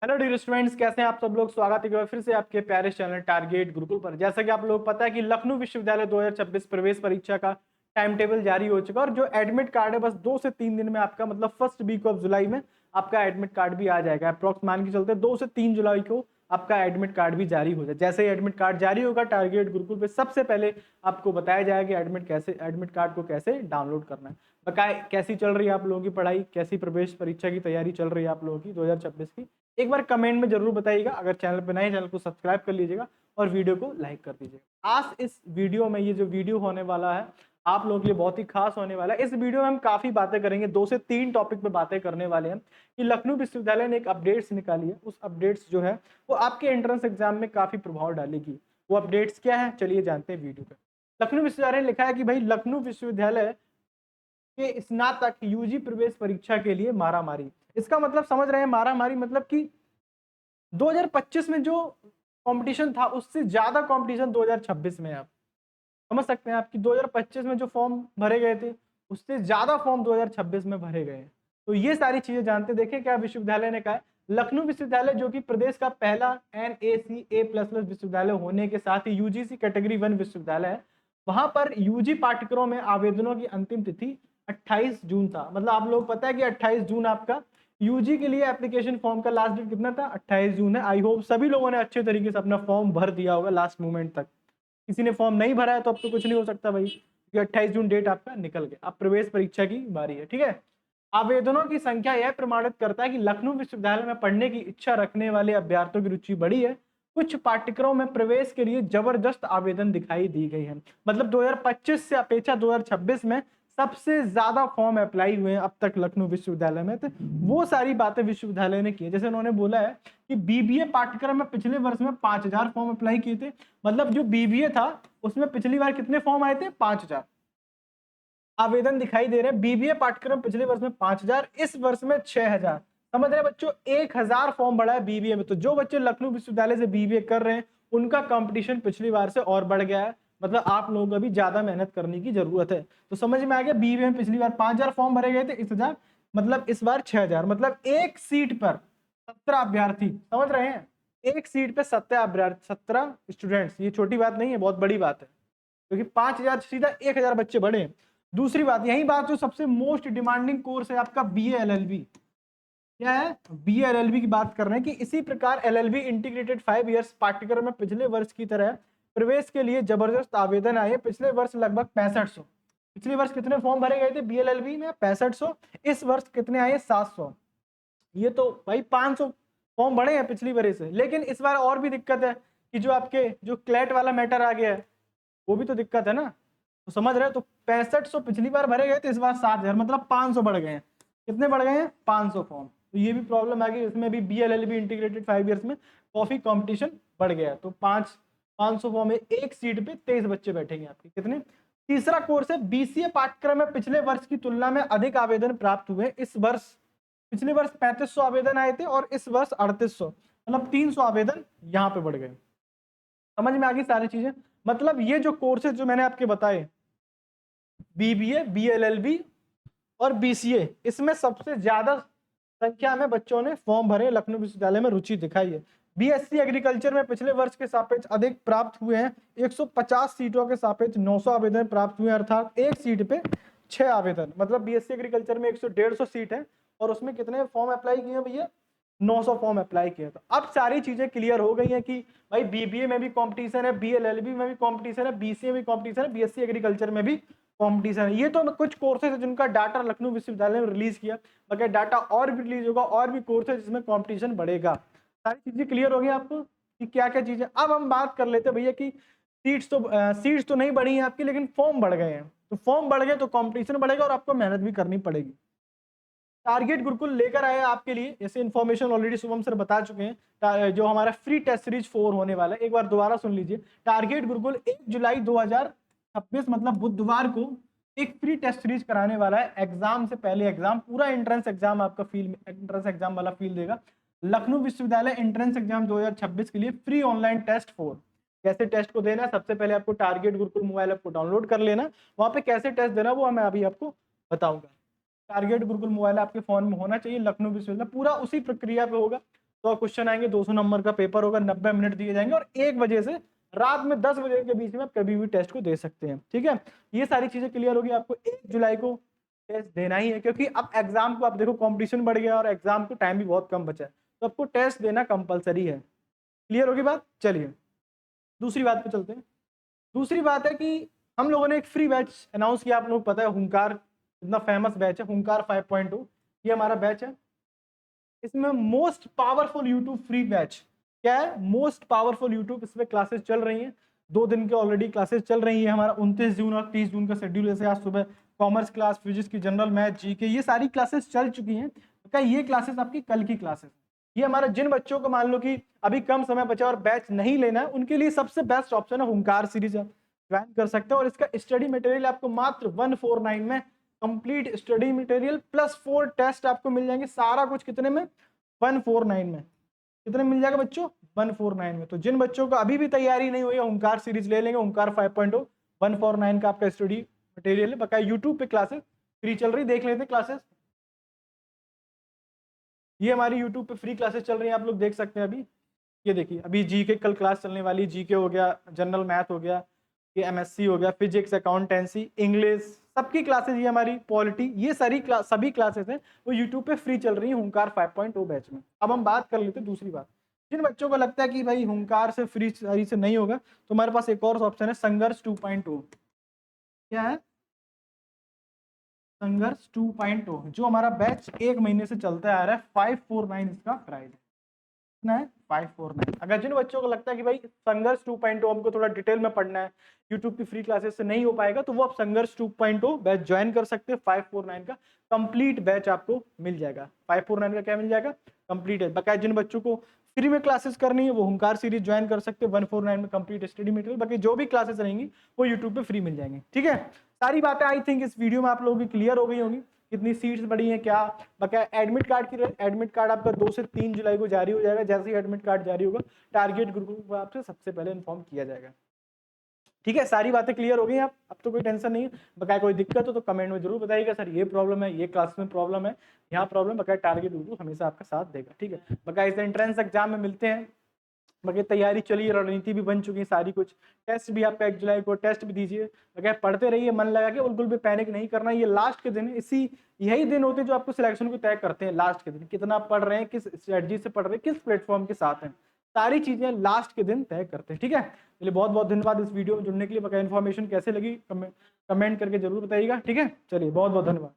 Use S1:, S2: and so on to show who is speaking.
S1: Hello dear students, कैसे हैं आप सब लोग। स्वागत है एक बार फिर से आपके प्यारे चैनल टारगेट गुरुकुल पर। जैसा कि आप लोग पता है कि लखनऊ विश्वविद्यालय 2026 प्रवेश परीक्षा का टाइम टेबल जारी हो चुका है और जो एडमिट कार्ड है बस 2 से 3 दिन में आपका मतलब फर्स्ट वीक ऑफ जुलाई में आपका एडमिट कार्ड भी आ जाएगा। अप्रॉक्स मान के चलते 2 से 3 जुलाई को आपका एडमिट कार्ड भी जारी हो जाए। जैसे ही एडमिट कार्ड जारी होगा टारगेट गुरुकुल पे सबसे पहले आपको बताया जाएगा कि एडमिट कार्ड को कैसे डाउनलोड करना है। बकाए कैसी चल रही है आप लोगों की पढ़ाई, कैसी प्रवेश परीक्षा की तैयारी चल रही है आप लोगों की 2026 की, एक बार कमेंट में जरूर बताइएगा। अगर चैनल पर नए, चैनल को सब्सक्राइब कर लीजिएगा और वीडियो को लाइक कर दीजिएगा। आज इस वीडियो में ये जो वीडियो होने वाला है आप लोगों के लिए बहुत ही खास होने वाला है। इस वीडियो में हम काफी बातें करेंगे, 2 से 3 टॉपिक पे बातें करने वाले हैं कि लखनऊ विश्वविद्यालय ने एक अपडेट्स निकाली है। उस अपडेट्स जो है वो आपके एंट्रेंस एग्जाम में काफी प्रभाव डालेगी। वो अपडेट्स क्या है, चलिए जानते हैं वीडियो पे। लखनऊ विश्वविद्यालय ने लिखा है कि भाई लखनऊ विश्वविद्यालय के स्नातक यूजी प्रवेश परीक्षा के लिए मारामारी। इसका मतलब समझ रहे हैं, मारामारी मतलब कि 2025 में जो कंपटीशन था उससे ज्यादा कंपटीशन 2026 में है। आप समझ सकते हैं आपकी 2025 में जो फॉर्म भरे गए थे उससे ज्यादा फॉर्म 2026 में भरे गए हैं। तो ये सारी चीजें जानते देखें क्या विश्वविद्यालय ने कहा है। लखनऊ विश्वविद्यालय जो कि प्रदेश का पहला NACA++ विश्वविद्यालय होने के साथ ही यूजीसी कैटेगरी 1 विश्वविद्यालय है, वहां पर यूजी पाठ्यक्रमों में आवेदनों की अंतिम तिथि 28 जून था। मतलब आप लोग पता है कि 28 जून आपका यूजी के लिए एप्लीकेशन फॉर्म का लास्ट डेट कितना था, 28 जून है। आई होप सभी लोगों ने अच्छे तरीके से अपना फॉर्म भर दिया होगा लास्ट मोमेंट तक। किसी ने फॉर्म नहीं भरा है तो अब तो कुछ नहीं हो सकता भाई, क्योंकि 28 जून डेट आपका निकल गया। अब प्रवेश परीक्षा की बारी है, ठीक है। आवेदनों की संख्या यह प्रमाणित करता है कि लखनऊ विश्वविद्यालय में पढ़ने की इच्छा रखने वाले अभ्यर्थियों की रुचि बढ़ी है। कुछ पाठ्यक्रमों में प्रवेश के लिए जबरदस्त आवेदन दिखाई दी गई है। मतलब 2025 से अपेक्षा 2026 में सबसे ज्यादा फॉर्म अप्लाई हुए हैं अब तक लखनऊ विश्वविद्यालय में। तो वो सारी बातें विश्वविद्यालय ने की है। जैसे उन्होंने बोला है कि बीबीए पाठ्यक्रम में पिछले वर्ष में 5000 फॉर्म अप्लाई किए थे। मतलब जो बीबीए था उसमें पिछली बार कितने फॉर्म आए थे, 5000 आवेदन दिखाई दे रहे हैं। बीबीए पाठ्यक्रम पिछले वर्ष में 5000, इस वर्ष में 6000। समझ रहे हैं बच्चों, 1000 फॉर्म बढ़ा है बीबीए में। तो जो बच्चे लखनऊ विश्वविद्यालय से बीबीए कर रहे हैं उनका कंपटीशन पिछली बार से और बढ़ गया है। मतलब आप लोगों को अभी ज्यादा मेहनत करने की जरूरत है। तो समझ में आ गया, बीबीए में पिछली बार 5000 फॉर्म भरे गए थे, इस हजार मतलब इस बार 6000। मतलब एक सीट पर 17 अभ्यर्थी, समझ रहे हैं, एक सीट पे 17 अभ्यर्थी, 17 स्टूडेंट्स। ये छोटी बात नहीं है, बहुत बड़ी बात है, क्योंकि 5000 सीधा 1000 बच्चे बढ़े हैं। दूसरी बात, यही बात जो सबसे मोस्ट डिमांडिंग कोर्स है आपका बीए एलएलबी, क्या है, बीए एलएलबी की बात कर रहे हैं कि इसी प्रकार एलएलबी इंटीग्रेटेड 5 इयर्स पाठ्यक्रम में पिछले वर्ष की तरह प्रवेश के लिए जबरदस्त आवेदन आए। पिछले वर्ष लगभग 6500, पिछले वर्ष कितने फॉर्म भरे गए थे बीएलएलबी में, 6500। इस वर्ष कितने आए, 700। ये तो भाई 500 फॉर्म बढ़े हैं पिछली बार से। लेकिन इस बार और भी दिक्कत है कि जो आपके जो क्लैट वाला मैटर आ गया है वो भी तो दिक्कत है ना। तो समझ रहे हो, तो 6500 पिछली बार भरे गए थे, इस बार 7000, मतलब 500 बढ़ गए हैं। कितने बढ़ गए हैं, 500 फॉर्म। तो ये भी प्रॉब्लम आ गई, इसमें भी बीएलएलबी इंटीग्रेटेड 5 इयर्स में काफी कंपटीशन बढ़ गया है। तो 500 फॉर्म में एक सीट पे 23 बच्चे बैठेंगे आपके, कितने। तीसरा कोर्स है बीसीए पाठ्यक्रम में पिछले वर्ष की तुलना में अधिक आवेदन प्राप्त हुए। इस वर्ष, पिछले वर्ष 3500 आवेदन आए थे और इस वर्ष 3800, मतलब 300 आवेदन यहाँ पे बढ़ गए। समझ में आ गई सारी चीजें। मतलब ये जो कोर्सेज जो मैंने आपके बताए, बीबीए, बीएलएलबी और बीसीए, इसमें सबसे ज्यादा संख्या में बच्चों ने फॉर्म भरे, लखनऊ विश्वविद्यालय में रुचि दिखाई है। बीएससी एग्रीकल्चर में पिछले वर्ष के सापेक्ष अधिक प्राप्त हुए हैं। 150 सीटों के सापेक्ष 900 आवेदन प्राप्त हुए, अर्थात एक सीट पे 6 आवेदन। मतलब बीएससी एग्रीकल्चर में 150 सीट है और उसमें कितने फॉर्म अप्लाई किए हैं भैया, 900 फॉर्म अप्लाई किए। तो अब सारी चीजें क्लियर हो गई हैं कि भाई बीबीए में भी कंपटीशन है, बीएलएलबी में भी कंपटीशन है, बीसीए में भी कंपटीशन है, बीएससी एग्रीकल्चर में भी कंपटीशन है। ये तो कुछ कोर्सेज है जिनका डाटा लखनऊ विश्वविद्यालय में रिलीज किया, मगर डाटा और भी रिलीज होगा, और भी कोर्स है जिसमें कंपटीशन बढ़ेगा। सारी चीजें क्लियर हो गई आपको कि क्या क्या चीजें। अब हम बात कर लेते हैं भैया कि सीट्स तो नहीं बढ़ी है आपकी, लेकिन फॉर्म बढ़ गए हैं। तो फॉर्म बढ़ गए तो कंपटीशन बढ़ेगा और आपको मेहनत भी करनी पड़ेगी। टारगेट गुरुकुल लेकर आए आपके लिए, जैसे इन्फॉर्मेशन ऑलरेडी शुभम सर बता चुके हैं, जो हमारा फ्री टेस्ट सीरीज 4 होने वाला है, एक बार दोबारा सुन लीजिए। टारगेट गुरुकुल 1 जुलाई 2026 मतलब बुधवार को एक फ्री टेस्ट सीरीज कराने वाला है। एग्जाम से पहले एग्जाम, पूरा एंट्रेंस एग्जाम आपका फील, एंट्रेंस एग्जाम वाला फील देगा। लखनऊ विश्वविद्यालय एंट्रेंस एग्जाम 2026 के लिए फ्री ऑनलाइन टेस्ट 4। कैसे टेस्ट को देना है, सबसे पहले आपको टारगेट गुरुकुल मोबाइल ऐप को डाउनलोड कर लेना, वहां पे कैसे टेस्ट देना वो मैं अभी आपको बताऊंगा। टारगेट गुरुकुल मोबाइल आपके फोन में होना चाहिए। लखनऊ विश्वविद्यालय पूरा उसी प्रक्रिया पे होगा। 100 क्वेश्चन आएंगे, 200 नंबर का पेपर होगा, 90 मिनट दिए जाएंगे और 1 बजे से रात में 10 बजे के बीच में आप कभी भी टेस्ट को दे सकते हैं। ठीक है, ये सारी चीजें क्लियर होगी। आपको 1 जुलाई को टेस्ट देना ही है, क्योंकि अब एग्जाम को आप देखो कंपटीशन बढ़ गया और एग्जाम को टाइम भी बहुत कम बचा है, तो आपको टेस्ट देना कंपलसरी है। क्लियर होगी बात? चलिए दूसरी बात पे चलते हैं। दूसरी बात है कि हम लोगों ने एक फ्री बैच अनाउंस किया, आप लोग पता है हुंकार इतना फेमस बैच है, हुंकार 5.0 ये हमारा बैच है। इसमें most powerful YouTube free batch क्या है, मोस्ट पावरफुल यूट्यूब, इसमें क्लासेस चल रही हैं, 2 दिन के ऑलरेडी क्लासेस चल रही है। हमारा 29 जून और 30 जून का शेड्यूल, जैसे आज सुबह कॉमर्स क्लास, फिजिक्स की जनरल, मैथ, जीके, ये सारी क्लासेस चल चुकी हैं। तो क्या ये क्लासेस आपकी कल की क्लासेस? ये हमारा जिन बच्चों को मान लो कि अभी कम समय बचा और बैच नहीं लेना है, उनके लिए सबसे बेस्ट ऑप्शन है हुंकार सीरीज, आप ज्वाइन कर सकते हैं। और इसका स्टडी मटेरियल आपको मात्र 149 में complete study material plus 4 test आपको मिल जाएंगे। सारा कुछ कितने में? 149 में। कितने मिल जाएगा बच्चों? 149 में। तो जिन बच्चों को अभी भी तैयारी नहीं हुई है, हुंकार सीरीज ले लेंगे, हुंकार 5.0 149 का आपका स्टडी मटेरियल है। बकाया यूट्यूब पे क्लासेस फ्री चल रही, देख लेते हैं क्लासेस। ये हमारी यूट्यूब पे फ्री क्लासेस चल रही हैं, आप लोग देख सकते हैं। अभी ये देखिए, अभी जीके कल क्लास चलने वाली, जीके हो गया, जनरल मैथ हो गया, ये एमएससी हो गया, फिजिक्स, अकाउंटेंसी, इंग्लिश, सबकी क्लासेस, ये हमारी पॉलिटी, ये सभी क्लासेस हैं वो यूट्यूब पे फ्री चल रही है हुंकार 5.0 बैच में। अब हम बात कर लेते हैं दूसरी बात। जिन बच्चों को लगता है कि भाई हुंकार से फ्री सारी से नहीं होगा, तो हमारे पास एक और ऑप्शन है, संघर्ष 2.0। क्या है? संघर्ष 2.0, जो हमारा बैच 1 महीने से चलता आ रहा है। 549 इसका प्राइस है, 549। अगर जिन बच्चों को लगता है कि भाई संघर्ष 2.0 हमको थोड़ा डिटेल में पढ़ना है, यूट्यूब की फ्री क्लासेस से नहीं हो पाएगा, तो वो आप संघर्ष 2.0 बैच ज्वाइन कर सकते हैं। 549 का कंप्लीट बैच आपको मिल जाएगा। 549 का क्या मिल जाएगा? कंप्लीट है। बकाया जिन बच्चों को फ्री में क्लासेस करनी है, वो हुंकार सीरीज ज्वाइन कर सकते हैं 149 में कंप्लीट स्टडी मटेरियल। बाकी जो भी क्लासेस रहेंगी वो यूट्यूब पे फ्री मिल जाएंगी। ठीक है, सारी बातें आई थिंक इस वीडियो में आप लोगों की क्लियर हो गई होंगी। कितनी सीट्स बढ़ी हैं, क्या बकाया एडमिट कार्ड की, एडमिट कार्ड आपका 2 से 3 जुलाई को जारी हो जाएगा। जैसे ही एडमिट कार्ड जारी होगा, टारगेट ग्रुप को आपसे सबसे पहले इन्फॉर्म किया जाएगा। ठीक है, सारी बातें क्लियर हो गई आप, अब तो कोई टेंशन नहीं है। बकाया कोई दिक्कत हो तो कमेंट में जरूर बताइएगा, सर ये प्रॉब्लम है, ये क्लास में प्रॉब्लम है, यहाँ प्रॉब्लम। बकाया टारगेट ग्रुप हमेशा आपका साथ देगा। ठीक है, बकाया इस एंट्रेंस एग्जाम में मिलते हैं। बाकी तैयारी चलिए, रणनीति भी बन चुकी है सारी कुछ, टेस्ट भी आपका 1 जुलाई को टेस्ट भी दीजिए। अगर पढ़ते रहिए मन लगा के, बिल्कुल भी पैनिक नहीं करना। ये लास्ट के दिन है, यही दिन होते हैं जो आपको सिलेक्शन को तय करते हैं। लास्ट के दिन कितना पढ़ रहे हैं, किस स्ट्रेटजी से पढ़ रहे हैं, किस प्लेटफॉर्म के साथ हैं, सारी चीजें लास्ट के दिन तय करते हैं। ठीक है, चलिए बहुत बहुत धन्यवाद इस वीडियो में जुड़ने के लिए। बकाया इन्फॉर्मेशन कैसे लगी कमेंट करके जरूर बताइएगा। ठीक है, चलिए बहुत बहुत धन्यवाद।